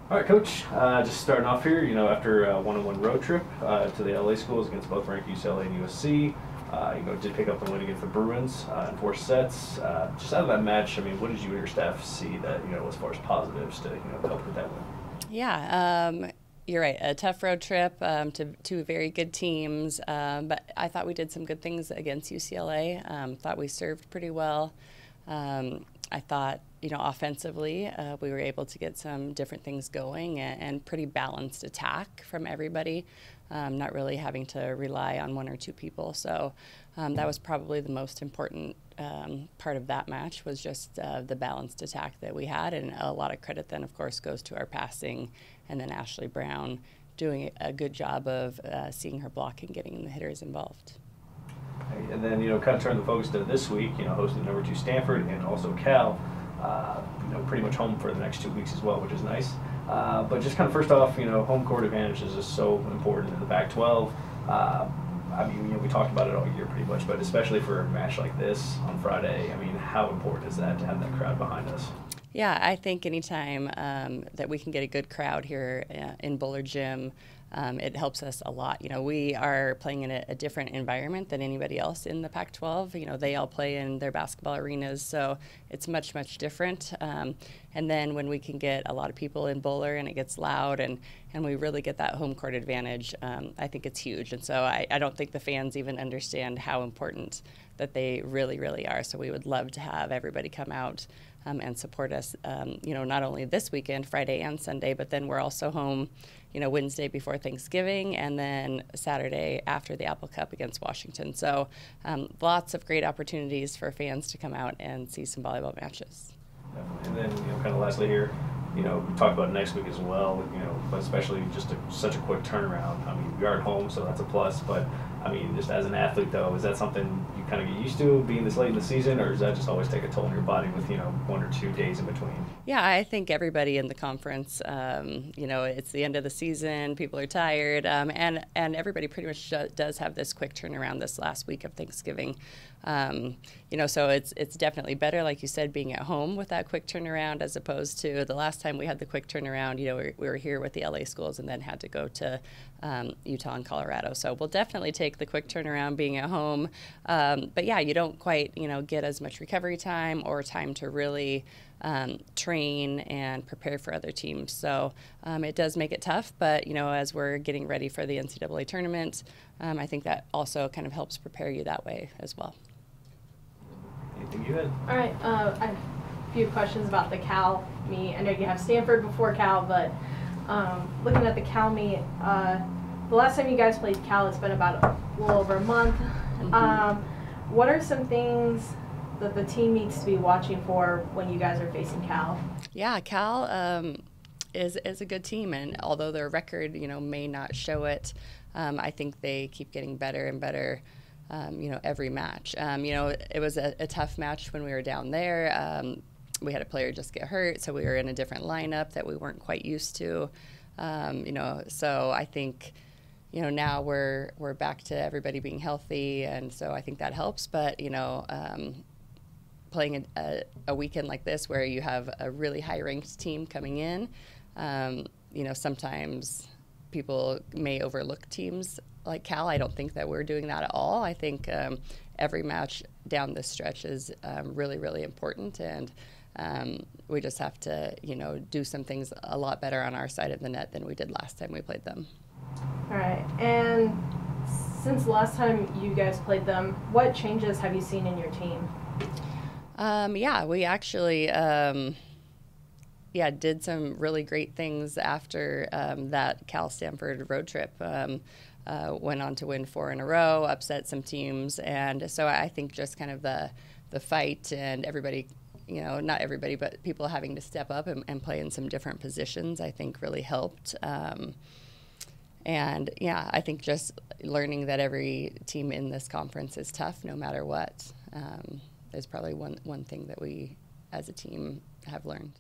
All right, Coach. Just starting off here, after a one-on-one road trip to the LA schools against both ranked UCLA and USC, did pick up the win against the Bruins in 4 sets. Just out of that match, I mean, what did you and your staff see that as far as positives to help with that win? Yeah, you're right. A tough road trip to two very good teams, but I thought we did some good things against UCLA. Thought we served pretty well. I thought, offensively, we were able to get some different things going and pretty balanced attack from everybody, not really having to rely on one or two people. So that was probably the most important part of that match was just the balanced attack that we had. And a lot of credit then, of course, goes to our passing and then Ashley Brown doing a good job of seeing her block and getting the hitters involved. And then, kind of turn the focus to this week, hosting number 2 Stanford and also Cal, pretty much home for the next 2 weeks as well, which is nice. But just kind of first off, home court advantage is just so important in the Pac-12. I mean, we talked about it all year pretty much, but especially for a match like this on Friday, I mean, how important is that to have that crowd behind us? Yeah, I think anytime that we can get a good crowd here in Bullard Gym, it helps us a lot. We are playing in a different environment than anybody else in the Pac-12. They all play in their basketball arenas, so it's much, much different. And then when we can get a lot of people in Bullard and it gets loud and we really get that home court advantage, I think it's huge. And so I don't think the fans even understand how important that they really, really are. So we would love to have everybody come out and support us, not only this weekend, Friday and Sunday, but then we're also home, Wednesday before Thanksgiving and then Saturday after the Apple Cup against Washington. So lots of great opportunities for fans to come out and see some volleyball matches. And then, kind of lastly here, we talked about next week as well, but especially just such a quick turnaround. I mean, we are at home, so that's a plus, but I mean, just as an athlete, though, is that something you kind of get used to being this late in the season, or does that just always take a toll on your body with, 1 or 2 days in between? Yeah, I think everybody in the conference, it's the end of the season, people are tired, and everybody pretty much does have this quick turnaround this last week of Thanksgiving. So it's definitely better, like you said, being at home with that quick turnaround as opposed to the last time we had the quick turnaround, we were here with the LA schools and then had to go to Utah and Colorado. So we'll definitely take the quick turnaround being at home. But yeah, you don't quite, get as much recovery time or time to really train and prepare for other teams. So it does make it tough, but, as we're getting ready for the NCAA tournament, I think that also kind of helps prepare you that way as well. Anything you had? All right, I have a few questions about the Cal meet. I know you have Stanford before Cal, but looking at the Cal meet, the last time you guys played Cal, it's been about a little over a month. Mm-hmm. What are some things that the team needs to be watching for when you guys are facing Cal? Yeah, Cal is a good team, and although their record, may not show it, I think they keep getting better and better. Every match. It was a tough match when we were down there. We had a player just get hurt, so we were in a different lineup that we weren't quite used to. So I think, now we're back to everybody being healthy, and so I think that helps. But playing a weekend like this where you have a really high-ranked team coming in, sometimes people may overlook teams like Cal. I don't think that we're doing that at all. I think every match down this stretch is really, really important, and we just have to, do some things a lot better on our side of the net than we did last time we played them. All right, and since the last time you guys played them, what changes have you seen in your team? We actually did some really great things after that Cal-Stanford road trip. Went on to win 4 in a row, upset some teams, and so I think just kind of the fight and everybody, not everybody, but people having to step up and play in some different positions, I think really helped. I think just learning that every team in this conference is tough no matter what is probably one thing that we as a team have learned.